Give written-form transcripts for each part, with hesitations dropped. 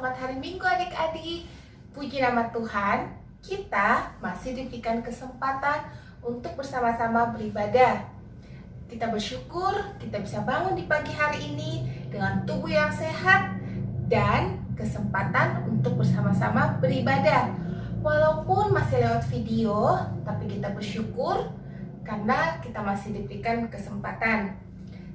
Selamat hari Minggu adik-adik. Puji nama Tuhan, kita masih diberikan kesempatan untuk bersama-sama beribadah. Kita bersyukur kita bisa bangun di pagi hari ini dengan tubuh yang sehat dan kesempatan untuk bersama-sama beribadah. Walaupun masih lewat video, tapi kita bersyukur karena kita masih diberikan kesempatan.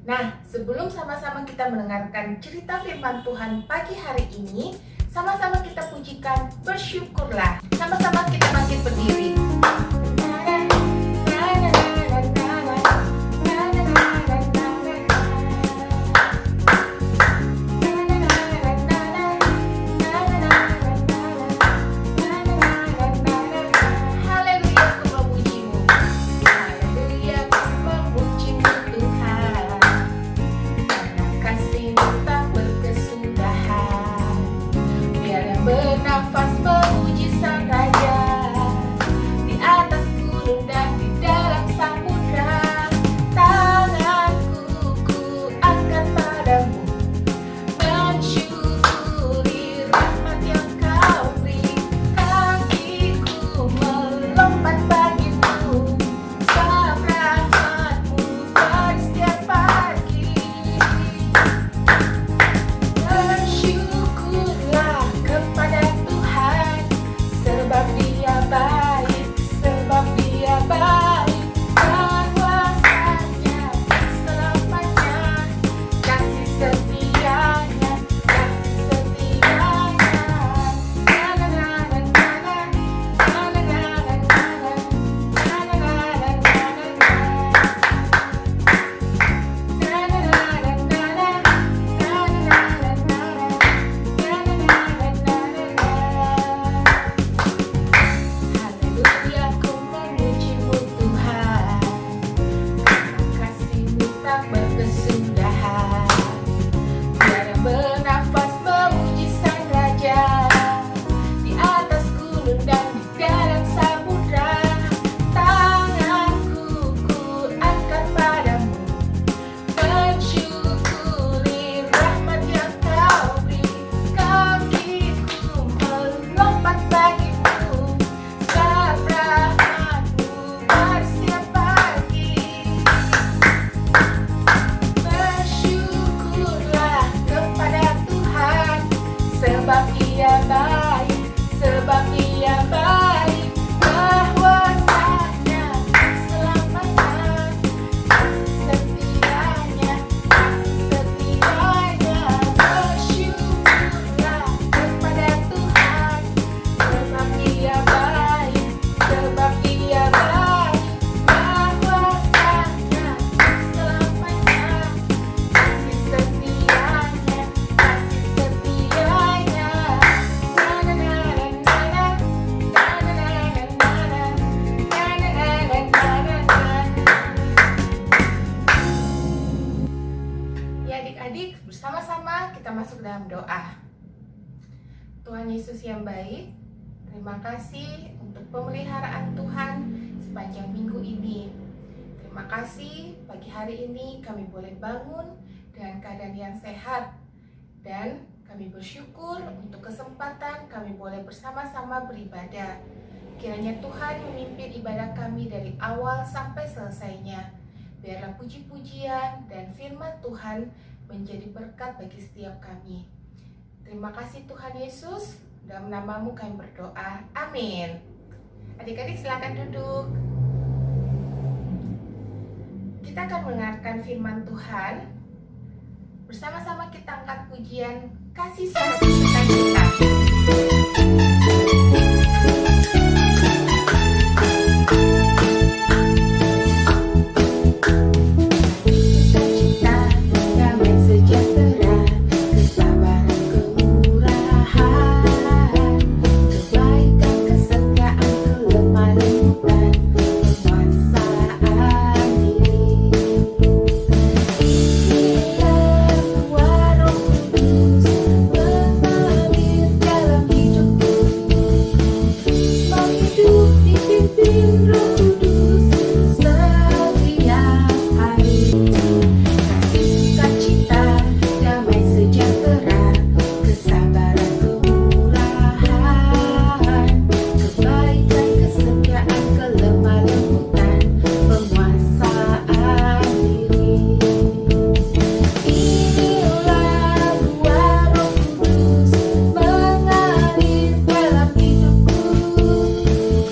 Nah, sebelum sama-sama kita mendengarkan cerita firman Tuhan pagi hari ini, sama-sama kita pujikan bersyukurlah. Sama-sama kita bangkit berdiri. Bernafas memuji Sang Raja di atas gunung dan di dalam samudra. Tanganku ku angkat padamu, mensyukuri rahmat yang Kau beri. Kakiku melompat bagimu, sebab rahmat-Mu pada setiap pagi. Bersyukurlah kepada Tuhan, sebab Dia baik, sebab Dia baik. Kuasanya selamanya, kasih setianya, kasih setianya. Na na na na na na, na na na na na, na na na na na Haleluya, ku memuji-Mu Tuhan, kasih-Mu tak berkesudahan. Biar bernafas memuji Sang Raja di atas gunung dan di dalam samudra. Tanganku ku angkat padamu, mensyukuri rahmat yang Kau beri. Kakiku melompat bagimu, sebab rahmat-Mu pada setiap pagi. Bersyukurlah kepada Tuhan, sebab Dia baik, sebab Dia baik. Kuasanya selamanya, kasih setianya, kasih setianya. Bersyukurlah kepada Tuhan, sebab Dia baik, sebab Dia baik. Kuasanya selamanya, kasih setianya, kasih setianya. Na na na na na, na na na na na, na na na na na. Ya adik-adik, bersama-sama kita masuk dalam doa. Tuhan Yesus yang baik, terima kasih untuk pemeliharaan Tuhan sepanjang minggu ini. Terima kasih pagi hari ini kami boleh bangun dengan keadaan yang sehat. Dan kami bersyukur untuk kesempatan kami boleh bersama-sama beribadah. Kiranya Tuhan memimpin ibadah kami dari awal sampai selesainya. Biarlah puji-pujian dan firman Tuhan menjadi berkat bagi setiap kami. Terima kasih Tuhan Yesus, dalam nama-Mu kami berdoa. Amin. Adik-adik silakan duduk. Kita akan mendengarkan firman Tuhan. Bersama-sama kita angkat pujian kasih sukacita. Sukacita, damai sejahtera, kesabaran, kemurahan, kebaikan, kesetiaan, kelemah lembutan, kekuasaan diri. Terbuat Roh Kudus, mengalir kelembutan penguasaan diri. Inilah dua Roh Kudus mengalir dalam hidupku.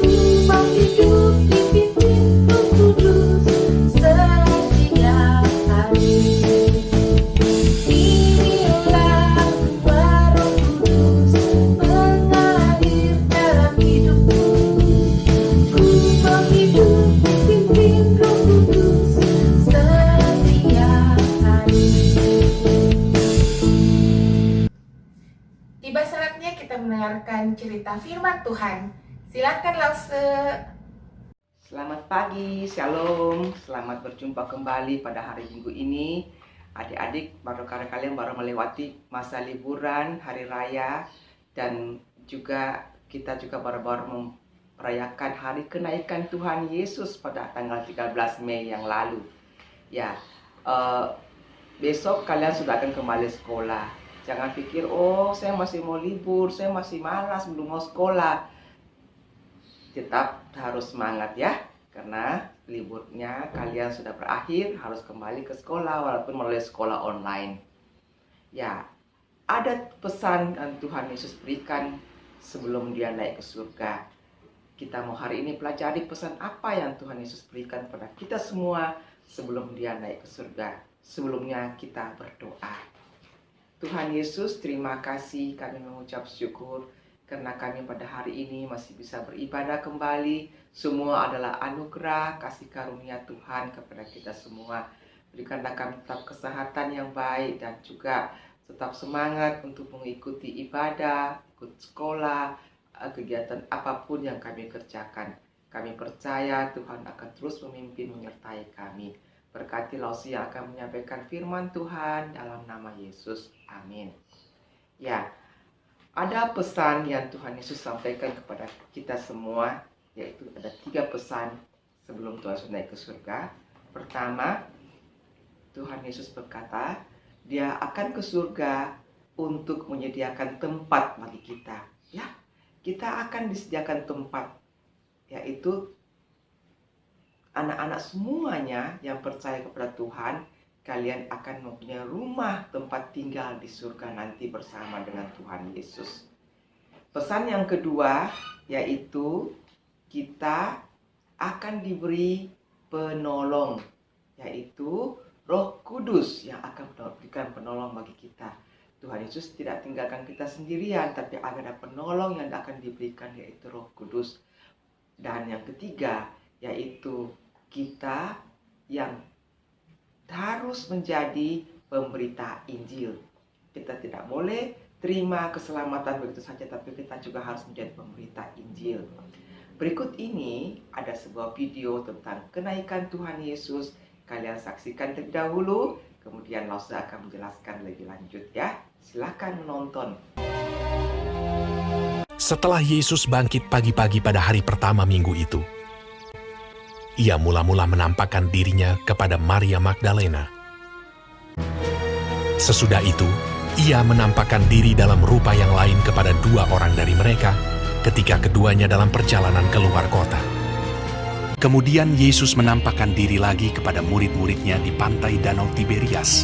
Ku mau hidup dipimpin Roh Kudus setiap hari. Inilah dua Roh Kudus mengalir dalam hidupku. Ku mau hidup dipimpin Roh Kudus setiap hari. Tiba saatnya kita mendengarkan cerita firman Tuhan. Silakan Lause. Selamat pagi, shalom. Selamat berjumpa kembali pada hari Minggu ini. Adik-adik, rekan-rekan kalian baru melewati masa liburan, hari raya, dan juga kita juga baru-baru merayakan hari kenaikan Tuhan Yesus pada tanggal 13 Mei yang lalu. Ya, besok kalian sudah akan kembali sekolah. Jangan pikir, oh saya masih mau libur, saya masih malas, belum mau sekolah. Tetap harus semangat ya, karena liburnya kalian sudah berakhir, harus kembali ke sekolah walaupun melalui sekolah online. Ya, ada pesan yang Tuhan Yesus berikan sebelum dia naik ke surga. Kita mau hari ini pelajari pesan apa yang Tuhan Yesus berikan pada kita semua sebelum dia naik ke surga. Sebelumnya kita berdoa. Tuhan Yesus, terima kasih, kami mengucap syukur karena kami pada hari ini masih bisa beribadah kembali. Semua adalah anugerah kasih karunia Tuhan kepada kita semua. Berikanlah kami tetap kesehatan yang baik dan juga tetap semangat untuk mengikuti ibadah, ikut sekolah, kegiatan apapun yang kami kerjakan. Kami percaya Tuhan akan terus memimpin menyertai kami. Berkati Lause yang akan menyampaikan firman Tuhan dalam nama Yesus. Amin. Ya, ada pesan yang Tuhan Yesus sampaikan kepada kita semua, yaitu ada 3 pesan sebelum Tuhan Yesus naik ke surga. Pertama, Tuhan Yesus berkata, dia akan ke surga untuk menyediakan tempat bagi kita. Ya, kita akan disediakan tempat, yaitu anak-anak semuanya yang percaya kepada Tuhan, kalian akan mempunyai rumah tempat tinggal di surga nanti bersama dengan Tuhan Yesus. Pesan yang kedua, yaitu kita akan diberi penolong, yaitu Roh Kudus yang akan memberikan penolong bagi kita. Tuhan Yesus tidak tinggalkan kita sendirian, tapi ada penolong yang akan diberikan, yaitu Roh Kudus. Dan yang ketiga, yaitu kita yang harus menjadi pemberita Injil. Kita tidak boleh terima keselamatan begitu saja, tapi kita juga harus menjadi pemberita Injil. Berikut ini ada sebuah video tentang kenaikan Tuhan Yesus. Kalian saksikan terlebih dahulu, kemudian Lause akan menjelaskan lebih lanjut ya. Silakan menonton. Setelah Yesus bangkit pagi-pagi pada hari pertama minggu itu, ia mula-mula menampakkan dirinya kepada Maria Magdalena. Sesudah itu, ia menampakkan diri dalam rupa yang lain kepada 2 orang dari mereka ketika keduanya dalam perjalanan keluar kota. Kemudian Yesus menampakkan diri lagi kepada murid-muridnya di pantai Danau Tiberias.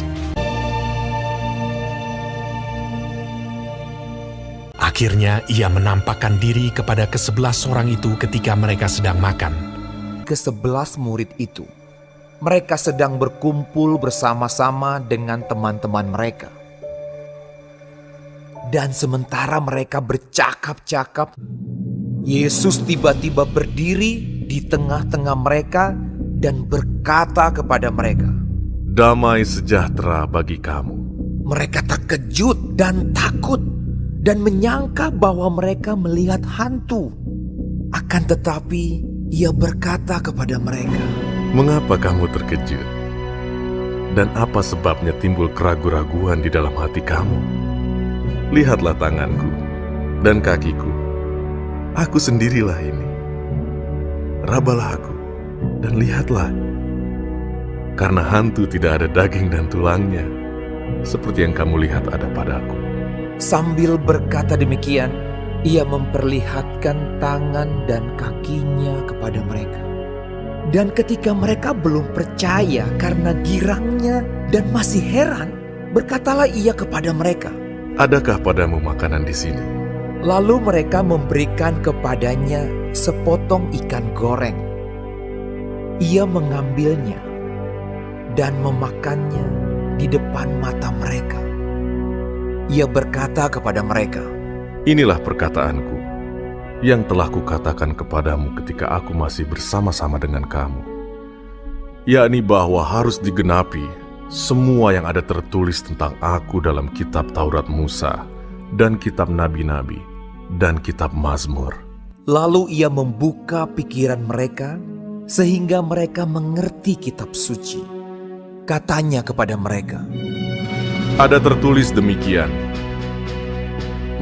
Akhirnya ia menampakkan diri kepada ke-11 orang itu ketika mereka sedang makan. Ke-11 murid itu, mereka sedang berkumpul bersama-sama dengan teman-teman mereka. Dan sementara mereka bercakap-cakap, Yesus tiba-tiba berdiri di tengah-tengah mereka dan berkata kepada mereka, "Damai sejahtera bagi kamu." Mereka terkejut dan takut dan menyangka bahwa mereka melihat hantu. Akan tetapi ia berkata kepada mereka, "Mengapa kamu terkejut? Dan apa sebabnya timbul keraguan-raguan di dalam hati kamu? Lihatlah tanganku dan kakiku. Aku sendirilah ini. Rabalah aku dan lihatlah. Karena hantu tidak ada daging dan tulangnya, seperti yang kamu lihat ada padaku." Sambil berkata demikian, ia memperlihatkan tangan dan kakinya kepada mereka. Dan ketika mereka belum percaya karena girangnya dan masih heran, berkatalah ia kepada mereka. Adakah padamu makanan di sini? Lalu mereka memberikan kepadanya sepotong ikan goreng. Ia mengambilnya dan memakannya di depan mata mereka. Ia berkata kepada mereka, Inilah perkataanku yang telah kukatakan kepadamu ketika aku masih bersama-sama dengan kamu, yakni bahwa harus digenapi semua yang ada tertulis tentang aku dalam kitab Taurat Musa dan kitab Nabi-Nabi dan kitab Mazmur. Lalu ia membuka pikiran mereka sehingga mereka mengerti kitab suci. Katanya kepada mereka, Ada tertulis demikian,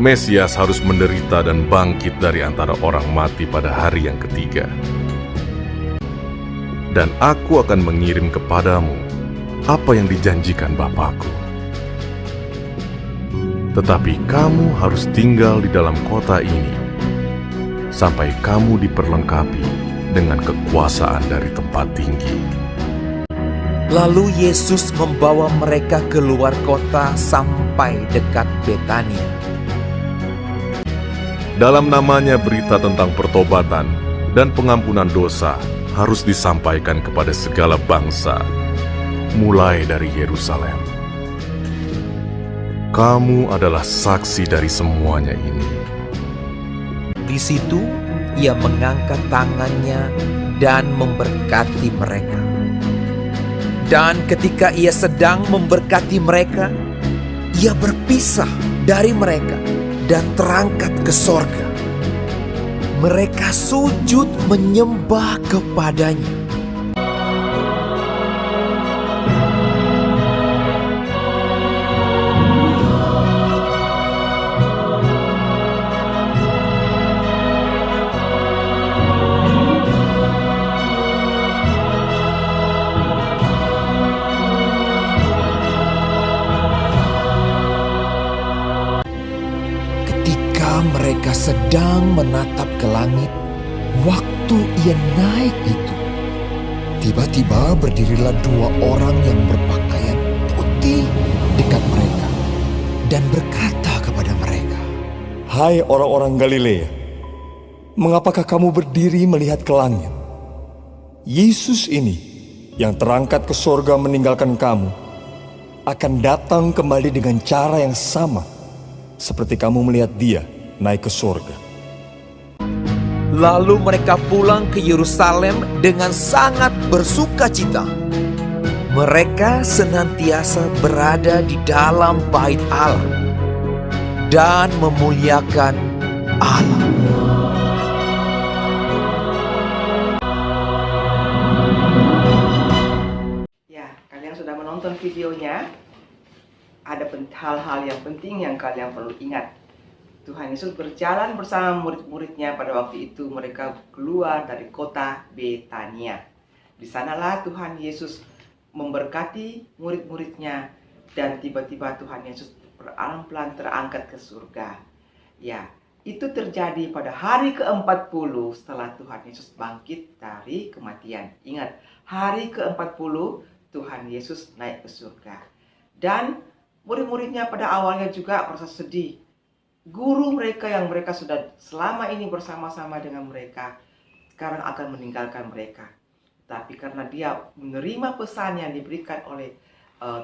Mesias harus menderita dan bangkit dari antara orang mati pada hari yang ketiga. Dan aku akan mengirim kepadamu apa yang dijanjikan Bapakku. Tetapi kamu harus tinggal di dalam kota ini sampai kamu diperlengkapi dengan kekuasaan dari tempat tinggi. lalu Yesus membawa mereka keluar kota sampai dekat Betania. Dalam namanya berita tentang pertobatan dan pengampunan dosa harus disampaikan kepada segala bangsa, mulai dari Yerusalem. Kamu adalah saksi dari semuanya ini. Di situ ia mengangkat tangannya dan memberkati mereka. Dan ketika ia sedang memberkati mereka, ia berpisah dari mereka dan terangkat ke sorga. Mereka sujud menyembah kepadanya. Mereka sedang menatap ke langit. Waktu ia naik itu, tiba-tiba berdirilah dua orang yang berpakaian putih dekat mereka dan berkata kepada mereka, Hai orang-orang Galilea, mengapakah kamu berdiri melihat ke langit? Yesus ini yang terangkat ke sorga meninggalkan kamu akan datang kembali dengan cara yang sama seperti kamu melihat dia naik ke sorga. Lalu mereka pulang ke Yerusalem dengan sangat bersuka cita. Mereka senantiasa berada di dalam bait Allah dan memuliakan Allah. Ya, kalian sudah menonton videonya. Ada hal-hal yang penting yang kalian perlu ingat. Tuhan Yesus berjalan bersama murid-muridnya pada waktu itu mereka keluar dari kota Betania. Di sanalah Tuhan Yesus memberkati murid-muridnya dan tiba-tiba Tuhan Yesus pelan-pelan terangkat ke surga. Ya, itu terjadi pada hari ke-40 setelah Tuhan Yesus bangkit dari kematian. Ingat, hari ke-40 Tuhan Yesus naik ke surga. Dan murid-muridnya pada awalnya juga merasa sedih. Guru mereka yang mereka sudah selama ini bersama-sama dengan mereka sekarang akan meninggalkan mereka. Tapi karena dia menerima pesan yang diberikan oleh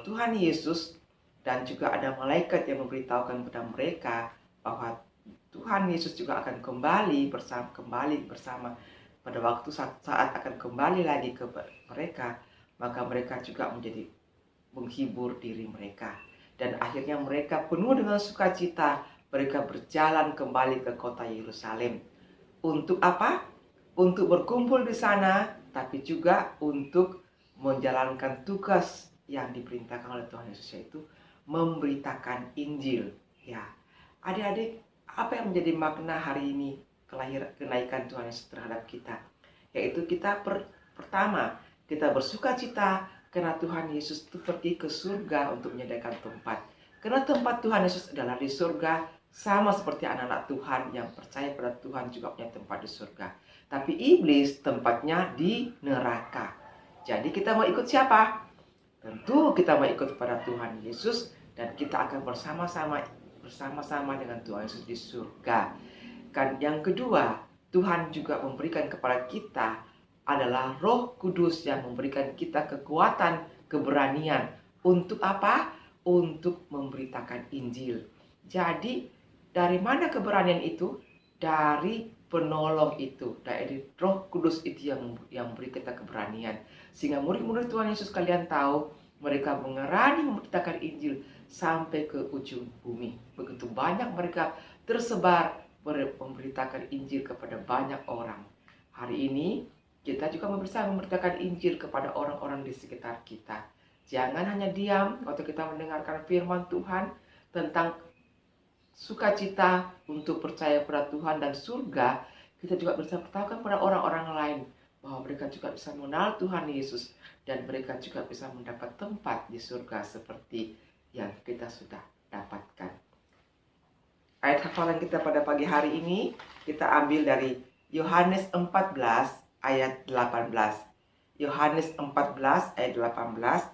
Tuhan Yesus dan juga ada malaikat yang memberitahukan kepada mereka bahwa Tuhan Yesus juga akan kembali bersama pada waktu saat akan kembali lagi ke mereka, maka mereka juga menjadi menghibur diri mereka. Dan akhirnya mereka penuh dengan sukacita. Mereka berjalan kembali ke kota Yerusalem. Untuk apa? Untuk berkumpul di sana, tapi juga untuk menjalankan tugas yang diperintahkan oleh Tuhan Yesus, yaitu memberitakan Injil. Ya, adik-adik, apa yang menjadi makna hari ini kenaikan Tuhan Yesus terhadap kita? Yaitu kita pertama, kita bersuka cita karena Tuhan Yesus itu pergi ke surga untuk menyediakan tempat. Karena tempat Tuhan Yesus adalah di surga, sama seperti anak-anak Tuhan yang percaya pada Tuhan juga punya tempat di surga. Tapi iblis tempatnya di neraka. Jadi kita mau ikut siapa? Tentu kita mau ikut kepada Tuhan Yesus dan kita akan bersama-sama dengan Tuhan Yesus di surga. Kan yang kedua, Tuhan juga memberikan kepada kita adalah Roh Kudus yang memberikan kita kekuatan, keberanian. Untuk apa? Untuk memberitakan Injil. Jadi, dari mana keberanian itu? Dari penolong itu. Dari Roh Kudus itu yang memberi kita keberanian. Sehingga murid-murid Tuhan Yesus kalian tahu, mereka mengerani memberitakan Injil sampai ke ujung bumi. Begitu banyak mereka tersebar memberitakan Injil kepada banyak orang. Hari ini, kita juga bisa memberitakan Injil kepada orang-orang di sekitar kita. Jangan hanya diam waktu kita mendengarkan firman Tuhan tentang sukacita untuk percaya pada Tuhan dan surga. Kita juga bisa beritahukan pada orang-orang lain bahwa mereka juga bisa mengenal Tuhan Yesus dan mereka juga bisa mendapat tempat di surga seperti yang kita sudah dapatkan. Ayat hafalan kita pada pagi hari ini kita ambil dari Yohanes 14 ayat 18. Yohanes 14 ayat 18,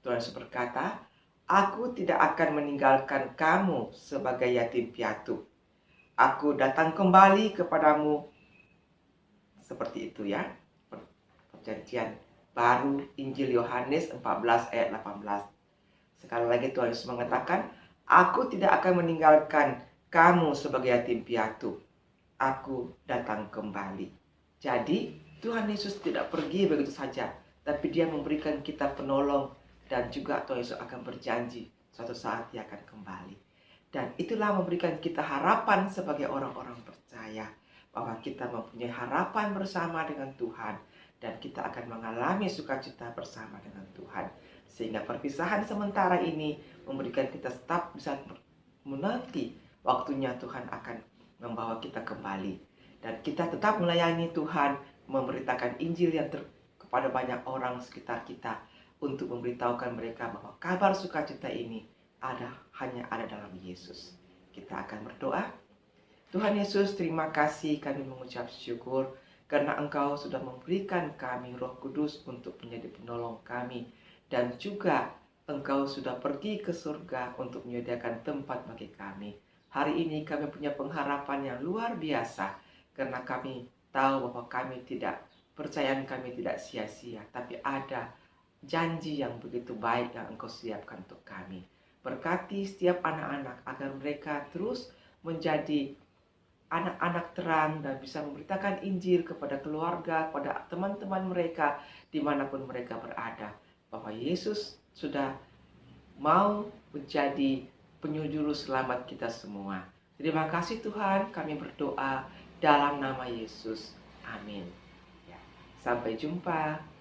Tuhan Yesus berkata, "Aku tidak akan meninggalkan kamu sebagai yatim piatu. Aku datang kembali kepadamu." Seperti itu ya. Perjanjian baru Injil Yohanes 14 ayat 18. Sekali lagi Tuhan Yesus mengatakan, "Aku tidak akan meninggalkan kamu sebagai yatim piatu. Aku datang kembali." Jadi Tuhan Yesus tidak pergi begitu saja, tapi Dia memberikan kita penolong dan juga Tuhan Yesus akan berjanji suatu saat Dia akan kembali. Dan itulah memberikan kita harapan sebagai orang-orang percaya bahwa kita mempunyai harapan bersama dengan Tuhan dan kita akan mengalami sukacita bersama dengan Tuhan. Sehingga perpisahan sementara ini memberikan kita tetap bisa menanti waktunya Tuhan akan membawa kita kembali. Dan kita tetap melayani Tuhan, memberitakan Injil yang kepada banyak orang sekitar kita untuk memberitahukan mereka bahwa kabar sukacita ini hanya ada dalam Yesus. Kita akan berdoa. Tuhan Yesus, terima kasih, kami mengucap syukur karena Engkau sudah memberikan kami Roh Kudus untuk menjadi penolong kami dan juga Engkau sudah pergi ke surga untuk menyediakan tempat bagi kami. Hari ini kami punya pengharapan yang luar biasa karena kami tahu bahwa percayaan kami tidak sia-sia, tapi ada janji yang begitu baik yang Engkau siapkan untuk kami. Berkati setiap anak-anak agar mereka terus menjadi anak-anak terang dan bisa memberitakan Injil kepada keluarga, kepada teman-teman mereka dimanapun mereka berada. Bahwa Yesus sudah mau menjadi penjuru selamat kita semua. Terima kasih Tuhan, kami berdoa dalam nama Yesus. Amin. Ya, sampai jumpa.